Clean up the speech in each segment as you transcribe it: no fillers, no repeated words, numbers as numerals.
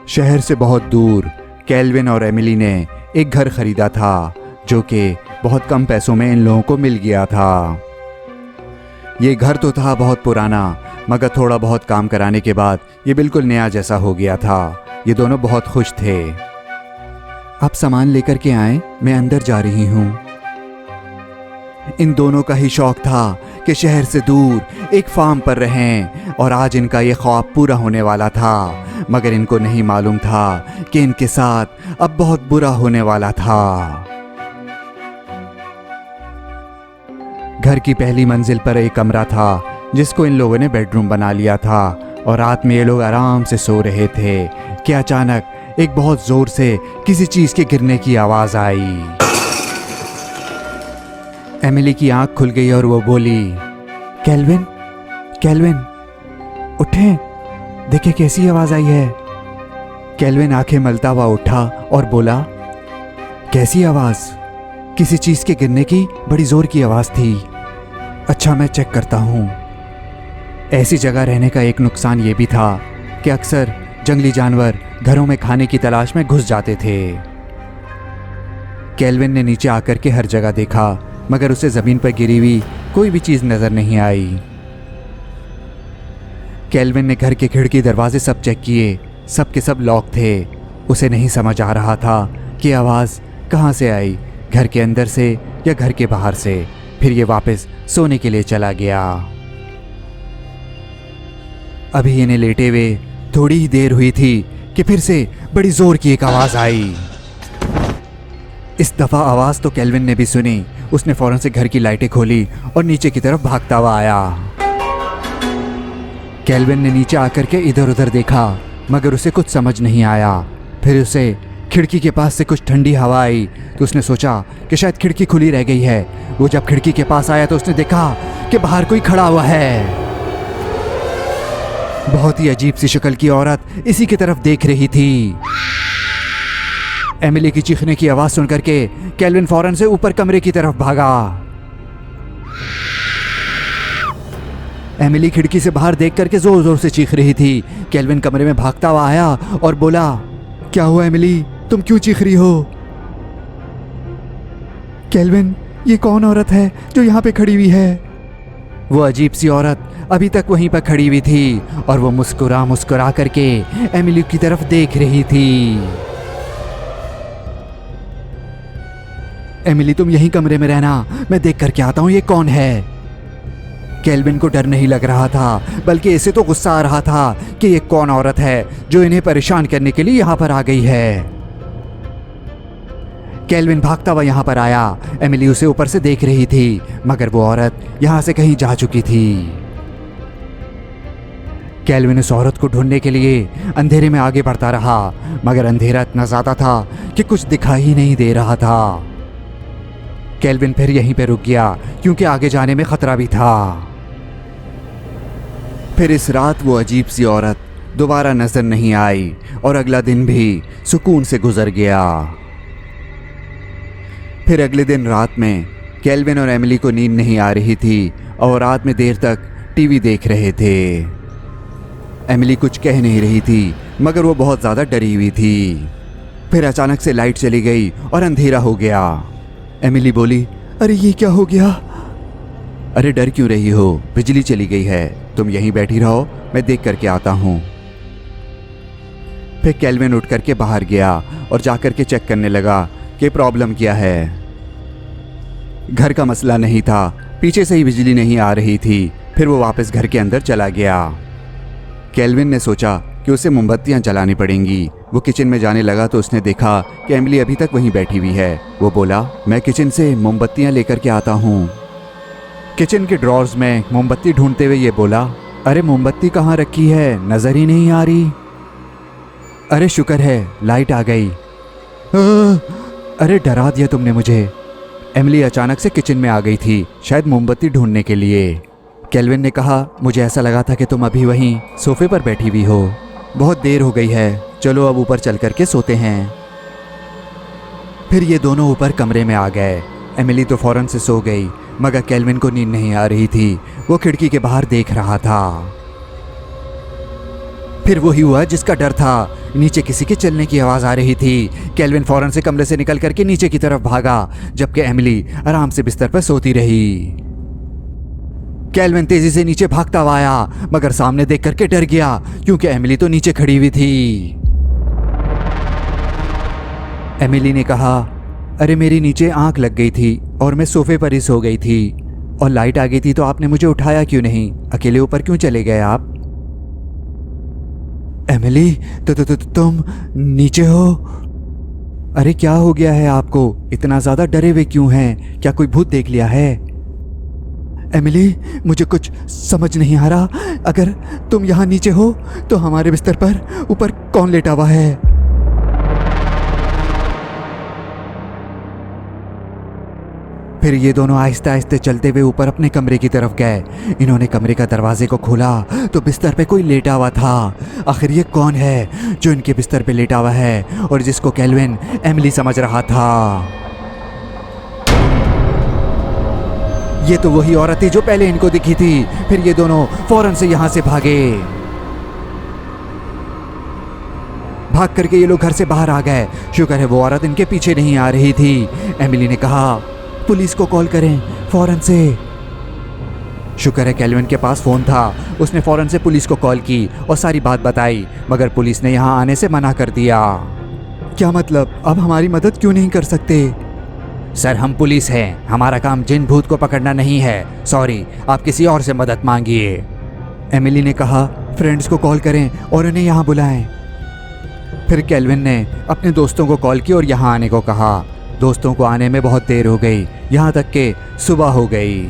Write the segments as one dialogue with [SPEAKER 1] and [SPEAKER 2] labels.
[SPEAKER 1] शहर से बहुत दूर केल्विन और एमिली ने एक घर खरीदा था जो कि बहुत कम पैसों में इन लोगों को मिल गया था। ये घर तो था बहुत पुराना, मगर थोड़ा बहुत काम कराने के बाद ये बिल्कुल नया जैसा हो गया था। ये दोनों बहुत खुश थे। आप सामान लेकर के आए, मैं अंदर जा रही हूँ। इन दोनों का ही शौक था कि शहर से दूर एक फार्म पर रहें और आज इनका ये ख्वाब पूरा होने वाला था, मगर इनको नहीं मालूम था कि इनके साथ अब बहुत बुरा होने वाला था। घर की पहली मंजिल पर एक कमरा था जिसको इन लोगों ने बेडरूम बना लिया था और रात में ये लोग आराम से सो रहे थे कि अचानक एक बहुत जोर से किसी चीज के गिरने की आवाज आई। एमिली की आंख खुल गई और वो बोली, केल्विन, केल्विन, उठें, देखे कैसी आवाज आई है। केल्विन आंखें मलता हुआ उठा और बोला, कैसी आवाज? किसी चीज के गिरने की बड़ी जोर की आवाज थी। अच्छा, मैं चेक करता हूँ। ऐसी जगह रहने का एक नुकसान ये भी था कि अक्सर जंगली जानवर घरों में खाने की तलाश में घुस जाते थे। केल्विन ने नीचे आकर के हर जगह देखा, मगर उसे जमीन पर गिरी हुई कोई भी चीज नजर नहीं आई। केल्विन ने घर के खिड़की दरवाजे सब चेक किए, सब के सब लॉक थे। उसे नहीं समझ आ रहा था कि आवाज कहाँ से आई, घर के अंदर से या घर के बाहर से। फिर ये वापस सोने के लिए चला गया। अभी इन्हें लेटे हुए थोड़ी ही देर हुई थी कि फिर से बड़ी जोर की एक आवाज आई। इस दफा आवाज तो केल्विन ने भी सुनी। उसने फौरन से घर की लाइटें खोली और नीचे की तरफ भागता हुआ आया। केल्विन ने नीचे आकर के इधर उधर देखा, मगर उसे कुछ समझ नहीं आया। फिर उसे खिड़की के पास से कुछ ठंडी हवा आई तो उसने सोचा कि शायद खिड़की खुली रह गई है। वो जब खिड़की के पास आया तो उसने देखा कि बाहर कोई खड़ा हुआ है। बहुत ही अजीब सी शक्ल की औरत इसी की तरफ देख रही थी। एमिली की चीखने की आवाज सुनकर के केल्विन फौरन से ऊपर कमरे की तरफ भागा। एमिली खिड़की से बाहर देख करके जोर जोर से चीख रही थी। केल्विन कमरे में भागता हुआ आया और बोला, क्या हुआ एमिली, तुम क्यों चीख रही हो? केल्विन, ये कौन औरत है जो यहाँ पे खड़ी हुई है? वो अजीब सी औरत अभी तक वहीं पर खड़ी हुई थी और वो मुस्कुरा मुस्कुरा करके एमिली की तरफ देख रही थी। एमिली, तुम यहीं कमरे में रहना, मैं देख करके आता हूँ ये कौन है। केल्विन को डर नहीं लग रहा था, बल्कि इसे तो गुस्सा आ रहा था कि ये कौन औरत है जो इन्हें परेशान करने के लिए यहाँ पर आ गई है। केल्विन भागता हुआ यहाँ पर आया। एमिली उसे ऊपर से देख रही थी, मगर वो औरत यहाँ से कहीं जा चुकी थी। केल्विन उस औरत को ढूंढने के लिए अंधेरे में आगे बढ़ता रहा, मगर अंधेरा इतना ज्यादा था कि कुछ दिखाई ही नहीं दे रहा था। केल्विन फिर यहीं पे रुक गया क्योंकि आगे जाने में खतरा भी था। फिर इस रात वो अजीब सी औरत दोबारा नजर नहीं आई और अगला दिन भी सुकून से गुजर गया। फिर अगले दिन रात में केल्विन और एमिली को नींद नहीं आ रही थी और रात में देर तक टीवी देख रहे थे। एमिली कुछ कह नहीं रही थी, मगर वो बहुत ज़्यादा डरी हुई थी। फिर अचानक से लाइट चली गई और अंधेरा हो गया। एमिली बोली, अरे ये क्या हो गया? अरे डर क्यों रही हो, बिजली चली गई है, तुम यहीं बैठी रहो, मैं देख करके आता हूँ। फिर केल्विन उठ करके बाहर गया और जाकर के चेक करने लगा कि प्रॉब्लम क्या है। घर का मसला नहीं था, पीछे से ही बिजली नहीं आ रही थी। फिर वो वापस घर के अंदर चला गया। केल्विन ने सोचा कि उसे मोमबत्तियां जलानी पड़ेंगी। वो किचन में जाने लगा तो उसने देखा कि एमिली अभी तक वहीं बैठी हुई है। वो बोला, मैं किचन से मोमबत्तियां लेकर के आता हूँ। किचन के ड्रॉर्स में मोमबत्ती ढूंढते हुए ये बोला, अरे मोमबत्ती कहाँ रखी है, नजर ही नहीं आ रही। अरे शुक्र है लाइट आ गई। अरे डरा दिया तुमने मुझे। एमिली अचानक से किचन में आ गई थी, शायद मोमबत्ती ढूंढने के लिए। केल्विन ने कहा, मुझे ऐसा लगा था कि तुम अभी वहीं सोफे पर बैठी हुई हो। बहुत देर हो गई है, चलो अब ऊपर चल करके सोते हैं। फिर ये दोनों ऊपर कमरे में आ गए। एमिली तो फौरन से सो गई, मगर केल्विन को नींद नहीं आ रही थी। वो खिड़की के बाहर देख रहा था। फिर वही हुआ जिसका डर था। नीचे किसी के चलने की आवाज़ आ रही थी। केल्विन फौरन से कमरे से निकल करके नीचे की तरफ भागा, जबकि एमिली आराम से बिस्तर पर सोती रही। केल्विन तेजी से नीचे भागता हुआ आया, मगर सामने देख करके डर गया क्योंकि एमिली तो नीचे खड़ी हुई थी। एमिली ने कहा, अरे मेरी नीचे आंख लग गई थी और मैं सोफे पर ही सो गई थी और लाइट आ गई थी, तो आपने मुझे उठाया क्यों नहीं? अकेले ऊपर क्यों चले गए आप? एमिली, तुम नीचे हो? अरे क्या हो गया है आपको? इतना ज्यादा डरे हुए क्यों हैं? क्या कोई भूत देख लिया है? एमिली, मुझे कुछ समझ नहीं आ रहा। अगर तुम यहाँ नीचे हो तो हमारे बिस्तर पर ऊपर कौन लेटा हुआ है? फिर ये दोनों आहिस्ते आहिस्ते चलते हुए ऊपर अपने कमरे की तरफ गए। इन्होंने कमरे का दरवाजे को खोला तो बिस्तर पे कोई लेटा हुआ था। आखिर ये कौन है जो इनके बिस्तर पे लेटा हुआ है और जिसको केल्विन एमिली समझ रहा था? ये तो वही औरत थी जो पहले इनको दिखी थी। फिर ये दोनों फौरन से यहां से भागे। भाग करके ये लोग घर से बाहर आ गए। शुक्र है वो औरत इनके पीछे नहीं आ रही थी। एमिली ने कहा, पुलिस को कॉल करें फौरन से। शुक्र है केल्विन के पास फोन था। उसने फौरन से पुलिस को कॉल की और सारी बात बताई, मगर पुलिस ने यहां आने से मना कर दिया। क्या मतलब? अब हमारी मदद क्यों नहीं कर सकते? सर, हम पुलिस हैं, हमारा काम जिन भूत को पकड़ना नहीं है। सॉरी, आप किसी और से मदद मांगिए। एमिली ने कहा, फ्रेंड्स को कॉल करें और उन्हें यहाँ बुलाएं। फिर केल्विन ने अपने दोस्तों को कॉल की और यहाँ आने को कहा। दोस्तों को आने में बहुत देर हो गई, यहाँ तक कि सुबह हो गई।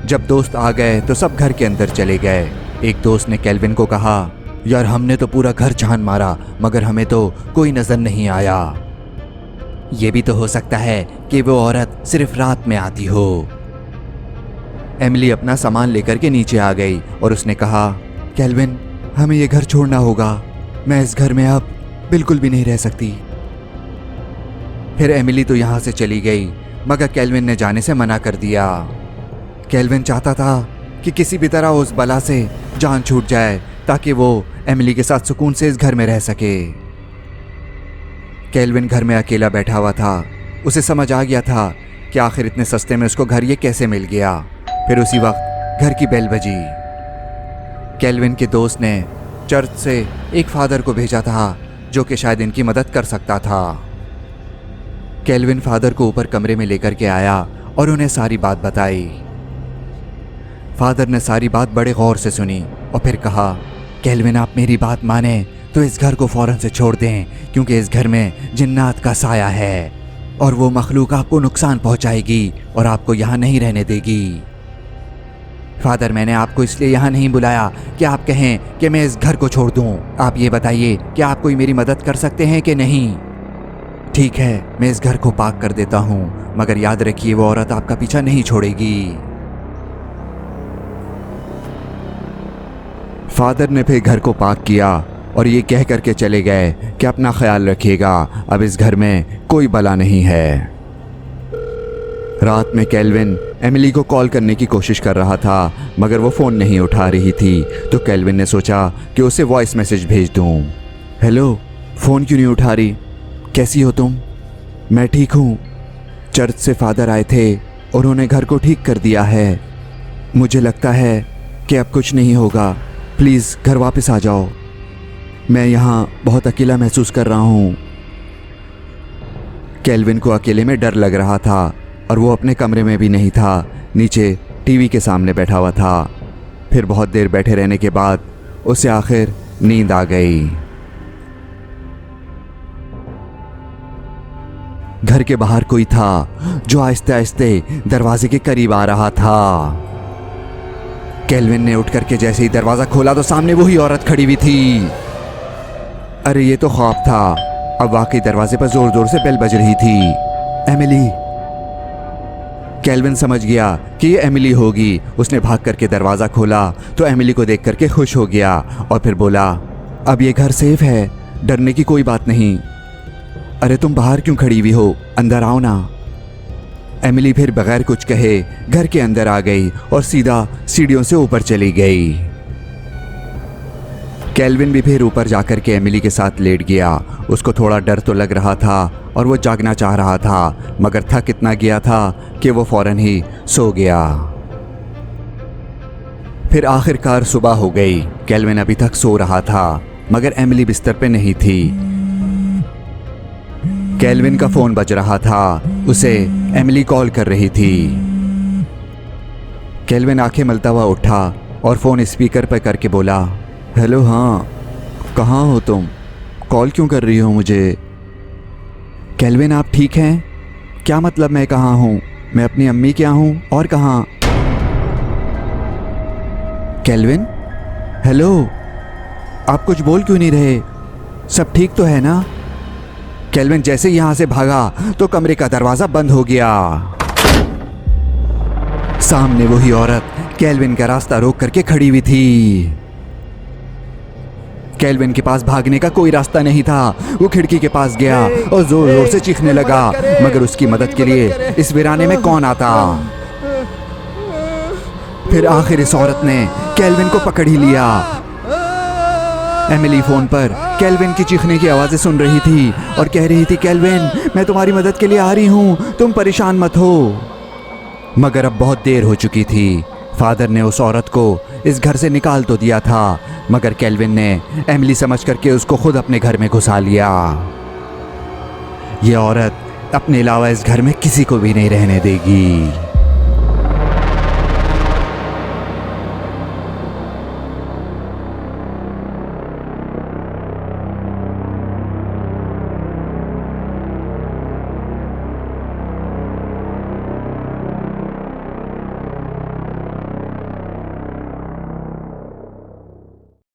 [SPEAKER 1] जब दोस्त आ गए तो सब घर के अंदर चले गए। एक दोस्त ने केल्विन को कहा, यार हमने तो पूरा घर छान मारा मगर हमें तो कोई नजर नहीं आया। ये भी तो हो सकता है कि वो औरत सिर्फ रात में आती हो। एमिली अपना सामान लेकर के नीचे आ गई और उसने कहा, केल्विन हमें ये घर छोड़ना होगा। मैं इस घर में अब बिल्कुल भी नहीं रह सकती। फिर एमिली तो यहाँ से चली गई, मगर केल्विन ने जाने से मना कर दिया। केल्विन चाहता था कि किसी भी तरह उस बला से जान छूट जाए ताकि वो एमिली के साथ सुकून से इस घर में रह सके। केल्विन घर में अकेला बैठा हुआ था। उसे समझ आ गया था कि आखिर इतने सस्ते में उसको घर ये कैसे मिल गया। फिर उसी वक्त घर की बेल बजी। केल्विन के दोस्त ने चर्च से एक फादर को भेजा था जो कि शायद इनकी मदद कर सकता था। केल्विन फादर को ऊपर कमरे में लेकर के आया और उन्हें सारी बात बताई। फादर ने सारी बात बड़े गौर से सुनी और फिर कहा, केल्विन आप मेरी बात माने तो इस घर को फौरन से छोड़ दें, क्योंकि इस घर में जिन्नात का साया है और वो मखलूक आपको नुकसान पहुंचाएगी और आपको यहाँ नहीं रहने देगी। फादर, मैंने आपको इसलिए यहाँ नहीं बुलाया कि आप कहें कि मैं इस घर को छोड़ दूँ। आप ये बताइए कि आप कोई मेरी मदद कर सकते हैं कि नहीं? ठीक है, मैं इस घर को पाक कर देता हूँ, मगर याद रखिए वो औरत आपका पीछा नहीं छोड़ेगी। फादर ने फिर घर को पाक किया और ये कह करके चले गए कि अपना ख्याल रखिएगा, अब इस घर में कोई बला नहीं है। रात में केल्विन एमिली को कॉल करने की कोशिश कर रहा था, मगर वो फ़ोन नहीं उठा रही थी। तो केल्विन ने सोचा कि उसे वॉइस मैसेज भेज दूँ। हेलो, फ़ोन क्यों नहीं उठा रही? कैसी हो तुम? मैं ठीक हूँ। चर्च से फादर आए थे और उन्होंने घर को ठीक कर दिया है। मुझे लगता है कि अब कुछ नहीं होगा। प्लीज़ घर वापस आ जाओ। मैं यहाँ बहुत अकेला महसूस कर रहा हूँ। केल्विन को अकेले में डर लग रहा था और वो अपने कमरे में भी नहीं था, नीचे टीवी के सामने बैठा हुआ था। फिर बहुत देर बैठे रहने के बाद उसे आखिर नींद आ गई। घर के बाहर कोई था जो आहिस्ते आहिस्ते दरवाजे के करीब आ रहा था। केल्विन ने उठ करके जैसे ही दरवाजा खोला तो सामने वही औरत खड़ी हुई थी। अरे ये तो ख्वाब था। अब वाकई दरवाजे पर जोर जोर से बेल बज रही थी। एमिली। केल्विन समझ गया कि ये एमिली होगी। उसने भाग करके दरवाजा खोला तो एमिली को देख करके खुश हो गया और फिर बोला, अब ये घर सेफ है, डरने की कोई बात नहीं। अरे तुम बाहर क्यों खड़ी हुई हो? अंदर आओ ना। एमिली फिर बगैर कुछ कहे घर के अंदर आ गई और सीधा सीढ़ियों से ऊपर चली गई। केल्विन भी फिर ऊपर जाकर के एमिली के साथ लेट गया। उसको थोड़ा डर तो लग रहा था और वो जागना चाह रहा था, मगर थक इतना गया था कि वो फौरन ही सो गया। फिर आखिरकार सुबह हो गई। केल्विन अभी तक सो रहा था, मगर एमिली बिस्तर पे नहीं थी। केल्विन का फ़ोन बज रहा था, उसे एमिली कॉल कर रही थी। केल्विन आंखें मलता हुआ उठा और फ़ोन स्पीकर पर करके बोला, हेलो, हाँ, कहाँ हो तुम? कॉल क्यों कर रही हो मुझे? केल्विन, आप ठीक हैं? क्या मतलब मैं कहाँ हूँ? मैं अपनी अम्मी क्या हूँ और कहाँ? केल्विन, हेलो, आप कुछ बोल क्यों नहीं रहे? सब ठीक तो है ना? केल्विन जैसे यहाँ से भागा तो कमरे का दरवाज़ा बंद हो गया। सामने वही औरत केल्विन का रास्ता रोक करके खड़ी हुई थी। केल्विन के पास भागने का कोई रास्ता नहीं था। वो खिड़की के पास गया और जोर जोर से चीखने लगा, मगर उसकी मदद के लिए इस वीराने में कौन आता? फिर आखिर इस औरत ने केल्विन को पकड़ ही लिया। एमिली फोन पर केल्विन की चीखने की आवाज़ें सुन रही थी और कह रही थी, केल्विन, मैं तुम्हारी मदद के लिए आ रही हूँ, तुम परेशान मत हो। मगर अब बहुत देर हो चुकी थी। फादर ने उस औरत को इस घर से निकाल तो दिया था, मगर केल्विन ने एमिली समझ करके उसको खुद अपने घर में घुसा लिया। ये औरत अपने अलावा इस घर में किसी को भी नहीं रहने देगी।